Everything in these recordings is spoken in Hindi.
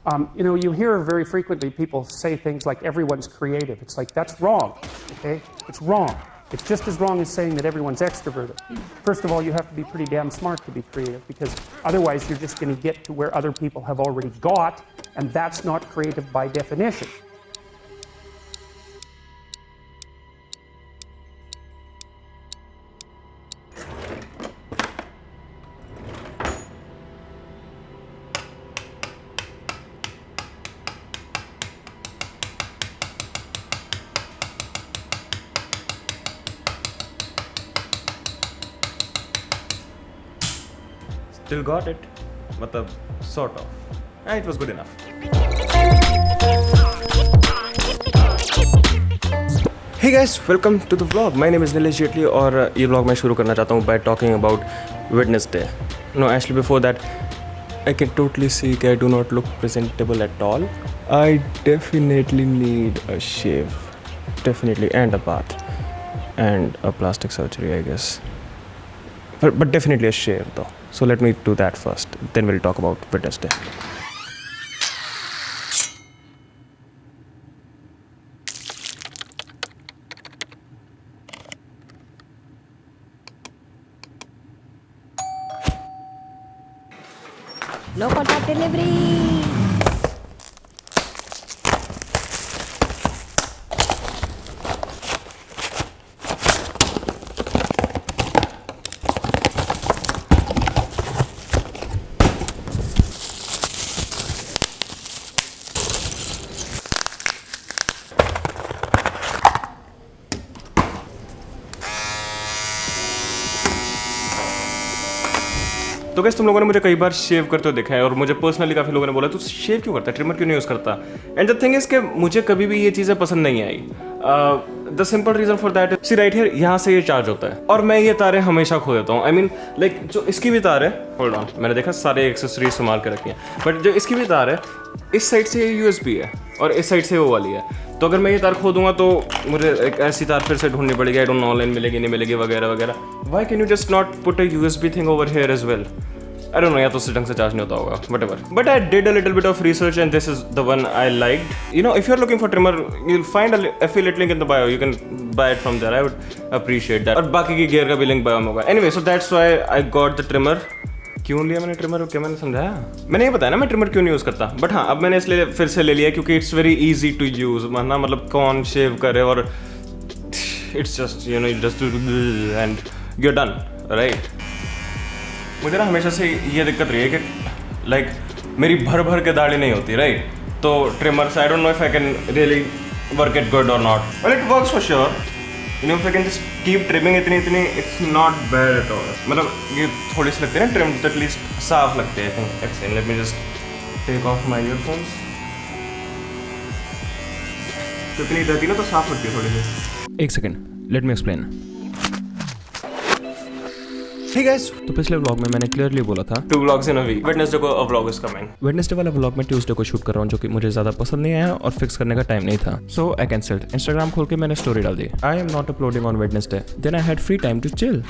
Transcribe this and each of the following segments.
You hear very frequently people say things like everyone's creative. It's like, that's wrong, okay? It's wrong. It's just as wrong as saying that everyone's extroverted. First of all, you have to be pretty damn smart to be creative, because otherwise you're just going to get to where other people have already got, and that's not creative by definition. Still got it. मतलब sort of. It was good enough. Hey guys, welcome to the vlog. My name is Nilesh Jetli और ये vlog मैं शुरू करना चाहता हूँ by talking about Wednesday. No, actually before that, I can totally see that I do not look presentable at all. I definitely need a shave. Definitely, and a bath. And a plastic surgery, I guess. But definitely a shave though. So let me do that first. Then we'll talk about Wednesday. No contact delivery. तो गाइस तुम लोगों ने मुझे कई बार शेव करते हुए देखा है और मुझे पर्सनली काफ़ी लोगों ने बोला तू शेव क्यों करता है, ट्रिमर क्यों नहीं यूज़ करता। एंड द थिंग इज कि मुझे कभी भी ये चीज़ें पसंद नहीं आई। The simple reason for that see right here, यहाँ से ये चार्ज होता है और मैं ये तारें हमेशा खो देता हूँ। आई मीन लाइक जो इसकी भी तार है, होल्ड ऑन, मैंने देखा सारे एक्सेसरीज संभाल के रखी हैं, बट जो इसकी भी तार है इस साइड से ये USB है और इस साइड से वो वाली है। तो अगर मैं ये तार खो दूंगा तो मुझे एक ऐसी तार फिर से ढूंढनी पड़ेगी। आई डोंट नो ऑनलाइन मिलेगी नहीं मिलेगी वगैरह वगैरह। Why can you just not put a USB thing over here as well. I don't know, या तो उससे ढंग से चार्ज नहीं होता होगा, whatever. But I did a little bit of research and this is the one I liked. You know, if you're looking for trimmer, you'll find a affiliate link in the bio. You can buy it from there. I would appreciate that. और बाकी की gear का भी link bio में होगा. Anyway, so that's why I got the trimmer. क्यों लिया मैंने ट्रिमर, क्या मैंने समझाया? मैंने ये बताया ना मैं ट्रिमर क्यों नहीं यूज़ करता, बट हाँ अब मैंने इसलिए फिर से ले लिया क्योंकि it's very easy to use. माना मतलब कौन शेव करे और it's just you know just and you done right. मुझे ना हमेशा से ये दिक्कत रही है कि लाइक मेरी भर भर के दाढ़ी नहीं होती राइट, तो ट्रिमर से I don't know if I can really work it good और not. Well it works for sure, you know if I can just keep trimming इतनी it's not bad at all. मतलब ये थोड़ी सी लगती है ना ट्रिम, एटलीस्ट साफ लगती है। I think let me just take off my earphones. तो इतनी रहती ना तो साफ लगती है थोड़ी सी। एक second, let me explain. Hey guys, तो पिछले व्लॉग में मैंने क्लियरली बोला था 2 vlogs in a week. Wednesday को a vlog is coming. Wednesday वाला व्लॉग मैं ट्यूसडे को शूट कर रहा हूँ, जो कि मुझे ज़्यादा पसंद नहीं आया और फिक्स करने का टाइम नहीं था। सो आई कैंसल्ड। इंस्टाग्राम खोल के मैंने स्टोरी डाल दी, I am not uploading on Wednesday. Then I had free time to chill.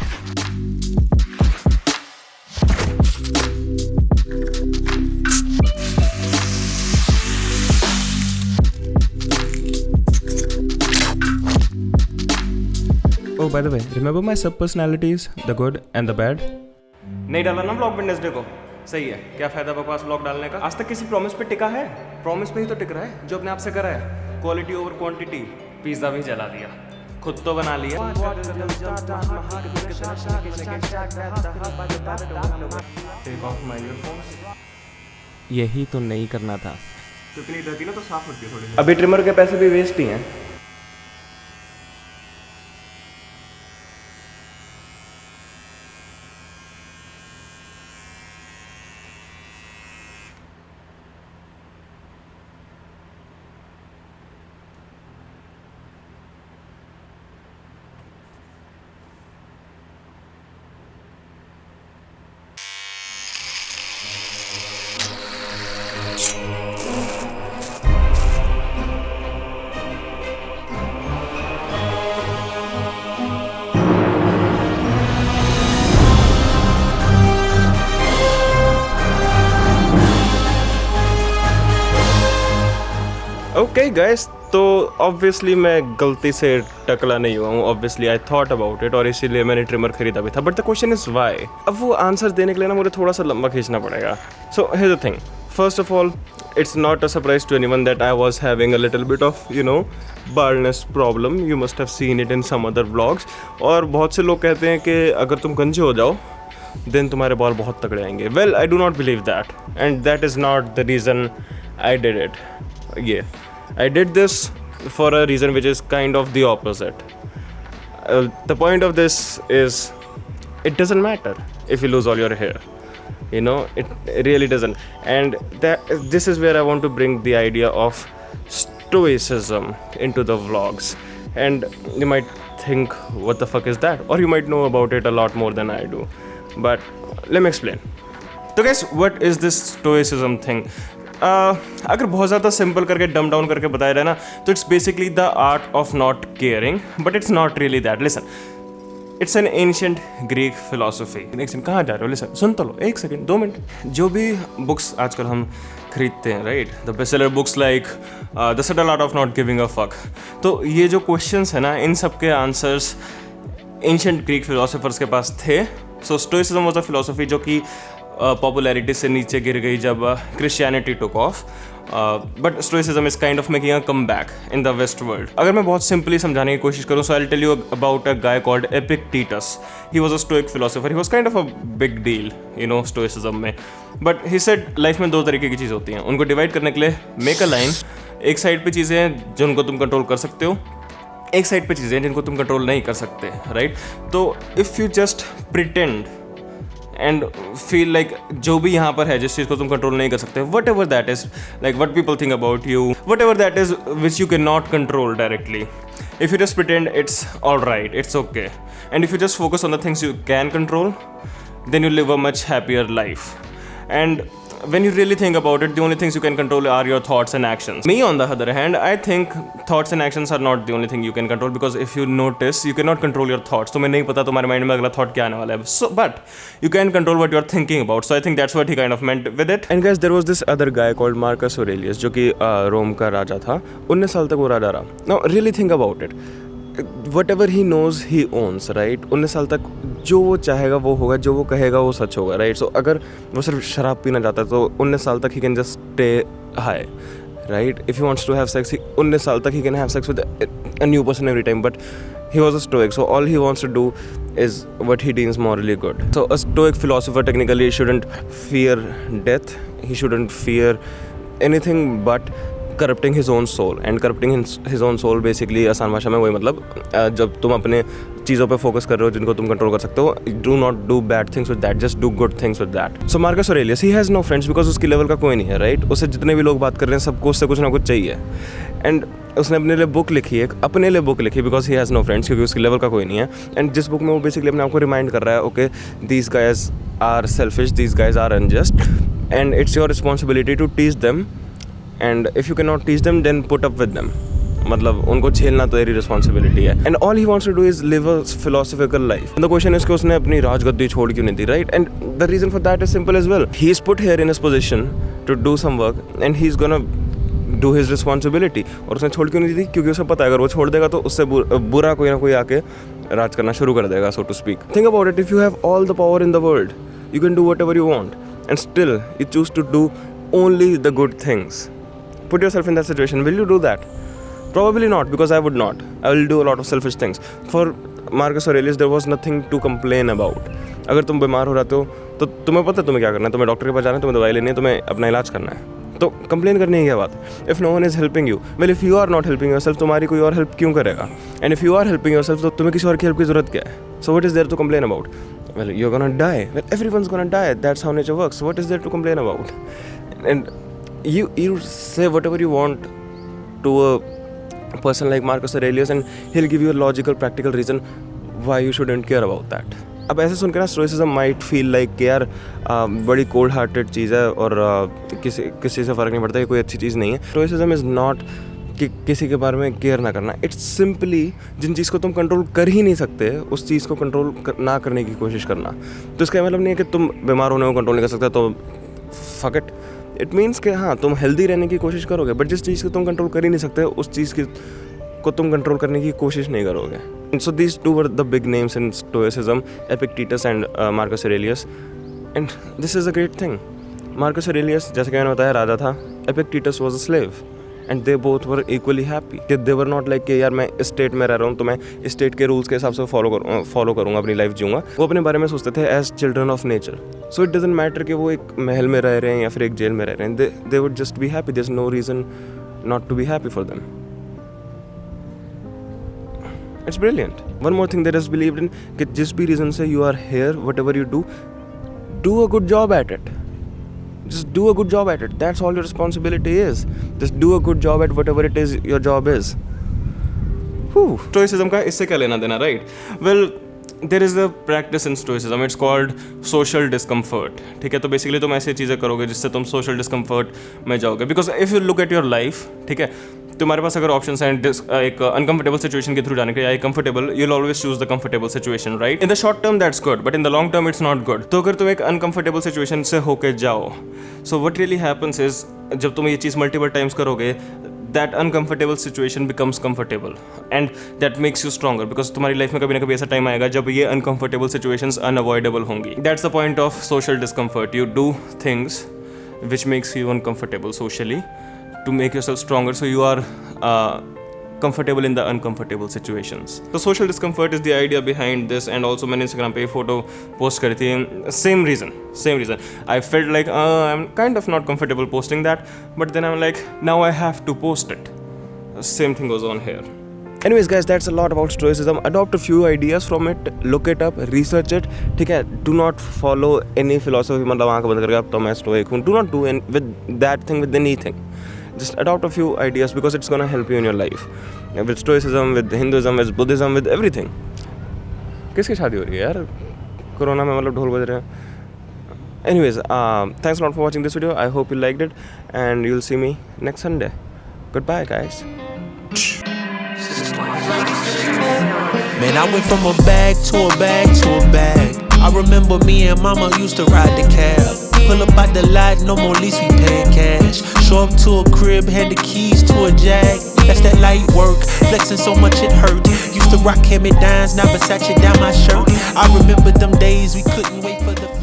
Oh, by the way, remember my sub personalities, the good and the bad? नहीं डाला ना व्लॉग वेडनेसडे को, सही है। क्या फायदा बकवास व्लॉग डालने का? आज तक किसी प्रॉमिस पे टिका है? प्रॉमिस पे ही तो टिक रहा है जो अपने आप से करा है। Quality over quantity. पिज्जा भी जला दिया, खुद तो बना लिया। Take off my earphones. यही तो नहीं करना था। तो इतनी रहती ना तो साफ होती है थोड़ी। अभी ट्रिमर के पैसे भी वेस्ट ही हैं। ओके गाइस, तो ऑब्वियसली मैं गलती से टकला नहीं हुआ हूँ. Obviously I thought about it और इसीलिए मैंने ट्रिमर खरीदा भी था. But the question is why. अब वो आंसर देने के लिए ना मुझे थोड़ा सा लंबा खींचना पड़ेगा. So here the thing. First of all, it's not a surprise to anyone that I was having a little bit of, baldness problem. You must have seen it in some other vlogs. और बहुत से लोग कहते हैं कि अगर तुम गंजे हो जाओ then तुम्हारे बाल बहुत तगड़े आएंगे. Well, I do not believe that. And that is not the reason I did it. Yeah. I did this for a reason which is kind of the opposite. The point of this is it doesn't matter if you lose all your hair. It really doesn't. And this is where I want to bring the idea of stoicism into the vlogs. And you might think, what the fuck is that? Or you might know about it a lot more than I do. But let me explain. So guys, what is this stoicism thing? अगर बहुत ज़्यादा सिंपल करके डम डाउन करके बताया जाए ना, तो it's basically the art of not caring, but it's not really that. Listen, it's an ancient Greek philosophy. एक सेकंड, कहाँ जा रहे हो? लिसन, सुन तो लो, एक सेकंड, 2 मिनट. जो भी बुक्स आजकल हम खरीदते हैं, right, the best seller books like the subtle art of not giving a fuck, तो ये जो क्वेश्चंस है ना, इन सब के आंसर्स एंशियंट ग्रीक फिलोसफर्स के पास थे. So stoicism was a philosophy जो कि पॉपुलैरिटी से नीचे गिर गई जब Christianity took off. But stoicism is kind of making a come back in the west world. अगर मैं बहुत सिंपली समझाने की कोशिश करूँ, so I will tell you about a guy called Epictetus. He was a stoic philosopher. He was kind of a big deal stoicism में. बट ही सेड लाइफ में 2 तरीके की चीज़ होती हैं, उनको डिवाइड करने के लिए मेक अ लाइन. एक साइड पे चीज़ें हैं जिनको तुम कंट्रोल कर सकते हो, एक साइड पे चीज़ें हैं जिनको तुम कंट्रोल नहीं कर सकते, राइट. तो if you just pretend and feel like जो भी यहाँ पर है, जिस चीज़ को तुम कंट्रोल नहीं कर सकते, what ever that is, like what people think about you, what ever that is which you can not control directly, if you just pretend, it's all right, it's okay. And if you just focus on the things you can control, then you live a much happier life. And when you really think about it, the only things you can control are your thoughts and actions. Me, on the other hand, I think thoughts and actions are not the only thing you can control, because if you notice, you cannot control your thoughts. तुम्हें नहीं पता तुम्हारे माइंड में अगला थॉट क्या आने वाला है. So, but you can control what you are thinking about. So I think that's what he kind of meant with it. And guys, there was this other guy called Marcus Aurelius, जो कि रोम का राजा था. 19 साल तक वो राजा रहा. Now really think about it. Whatever he knows he owns, right? 19 साल तक जो वो चाहेगा वो होगा, जो वो कहेगा वो सच होगा, राइट. सो अगर वो सिर्फ शराब पीना चाहता है तो 19 साल तक he can just stay high, right. If he wants to have sex, 19 साल तक he can have sex with a new person every time. But he was a stoic, so all he wants to do is what he deems morally good. So a stoic philosopher technically shouldn't fear death, he shouldn't fear anything but corrupting his own soul. And corrupting his own soul basically आसान भाषा में वही मतलब, जब तुम अपने चीज़ों पे फोकस कर रहे हो जिनको तुम कंट्रोल कर सकते हो, do not do bad things with that, just do good things with that. So Marcus Aurelius, he has no friends because उसकी लेवल का कोई नहीं है, राइट. उससे जितने भी लोग बात कर रहे हैं सबको उससे कुछ ना कुछ चाहिए. एंड उसने अपने लिए बुक लिखी है, अपने लिए बुक लिखी because he has no friends, क्योंकि उसकी लेवल का कोई नहीं है. एंड जिस बुक में वो बेसिकली अपने आपको रिमाइंड कर रहा है, okay, these guys are selfish, these guys are unjust, and it's your responsibility to teach them. And if you cannot teach them, then put up with them. मतलब उनको झेलना तो तेरी रिस्पॉन्सिबिलिटी है. And all he wants to do is live a philosophical life. And the question is कि उसने अपनी राजगद्दी छोड़ क्यों नहीं दी, right? And the reason for that is simple as well. He is put here in his position to do some work, and he's gonna do his responsibility. और उसने छोड़ क्यों नहीं दी? क्योंकि उसे पता है अगर वो छोड़ देगा तो उससे बुरा कोई ना कोई आके राज करना शुरू कर देगा, so to speak. Think about it. If you have all the power in the world, you can do whatever you want, and still you choose to do only the good things. Put yourself in that situation. Will you do that? Probably not, because I would not. I will do a lot of selfish things. For Marcus Aurelius, there was nothing to complain about. अगर तुम बीमार हो रहे हो तो तुम्हें पता है तुम्हें क्या करना है. तुम्हें डॉक्टर के पास जाना है, तुम्हें दवाई लेनी है, तुम्हें अपना इलाज करना है. तो कंप्लेन करने की क्या बात. If no one is helping you, well if you are not helping yourself, तुम्हारी कोई और हेल्प क्यों करेगा. And if you are helping yourself, तो तुम्हें किसी और की हेल्प की ज़रूरत क्या है. So what is there to complain about. Well you are gonna die. Well everyone's gonna die. That's how nature works. What is there to complain about. And you say whatever you want to a person like Marcus Aurelius, and he'll give you a logical, practical reason why you shouldn't care about that. अब ऐसे सुनकर ना स्टोइसिज्म माइट फील लाइक कि यार बड़ी कोल्ड हार्टेड चीज़ है और किसी से फ़र्क नहीं पड़ता, ये कोई अच्छी चीज़ नहीं है. स्टोइसिज्म इज़ नॉट कि किसी के बारे में केयर ना करना. इट्स सिंपली जिन चीज़ को तुम कंट्रोल कर ही नहीं सकते उस चीज़ को कंट्रोल ना करने की कोशिश करना. तो इसका मतलब नहीं है कि तुम बीमार होने को कंट्रोल नहीं कर सकते तो फक इट, इट मीन्स कि हाँ तुम हेल्दी रहने की कोशिश करोगे, बट जिस चीज़ को तुम कंट्रोल कर ही नहीं सकते उस चीज़ की को तुम कंट्रोल करने की कोशिश नहीं करोगे। So these two were the big names in stoicism, Epictetus and Marcus Aurelius, and this is a great thing. Marcus Aurelius, जैसे कि मैंने बताया, राजा था, Epictetus was a slave, and they both were equally happy. They were not like कि यार मैं स्टेट में रह रहा हूँ तो मैं स्टेट के रूल्स के हिसाब से फॉलो करूँगा, अपनी लाइफ जीऊँगा। वो अपने बारे में सोचते थे as children of nature. So it doesn't matter कि वो एक महल में रह रहे हैं या फिर एक जेल में रह रहे हैं, they would just be happy. There is no reason not to be happy for them. It's brilliant. One more thing that is believed in, कि जिस भी रीज़न से you are here, whatever you do a good job at it. Just do a good job at it. That's all your responsibility is. Just do a good job at whatever it is your job is. Stoicism का इससे क्या लेना देना, right? Well, there is a practice in Stoicism. It's called social discomfort. ठीक है, तो basically तुम ऐसी चीज़ें करोगे जिससे तुम social discomfort में जाओगे. Because if you look at your life, ठीक है, तुम्हारे पास अगर ऑप्शंस हैं एक अनकंफर्टेबल सिचुएशन के थ्रू जाने के या एक comfortable, you will always choose the comfortable situation, right? In the short term that's good, but in the long term it's not good. तो अगर तुम एक अनकंफर्टेबल सिचुएशन से होके जाओ, so what really happens is, जब तुम ये चीज़ मल्टीपल टाइम्स करोगे, that uncomfortable situation becomes comfortable and that makes you stronger. Because तुम्हारी लाइफ में कभी ना कभी ऐसा टाइम आएगा जब ये अनकंफर्टेबल सिचुएशंस अनअवॉइडेबल होंगी। That's the point of social discomfort. You do things which makes you uncomfortable socially to make yourself stronger, so you are comfortable in the uncomfortable situations. So social discomfort is the idea behind this, and also मैंने Instagram पे फोटो पोस्ट करी थी, same reason. I felt like I'm kind of not comfortable posting that, but then I'm like, now I have to post it. Same thing goes on here. Anyways guys, that's a lot about stoicism. Adopt a few ideas from it, look it up, research it, ठीक है? Do not follow any philosophy, मतलब आँख बंद करके अब तो मैं stoic हूँ. Do not do with that thing, with anything. Just adopt a few ideas because it's gonna help you in your life. With stoicism, with Hinduism, with Buddhism, with everything. किसकी शादी हो रही है यार? कोरोना में मतलब ढोल बज रहे हैं. Anyways, thanks a lot for watching this video. I hope you liked it, and you'll see me next Sunday. Goodbye guys. Man, I went from a bag to a bag to a bag. I remember me and mama used to ride the cab. Pull up out the lot, no more lease, we paying cash. Show up to a crib, hand the keys to a Jag. That's that light work, flexing so much it hurt. Used to rock hand-me-downs, now Versace down my shirt. I remember them days we couldn't wait for the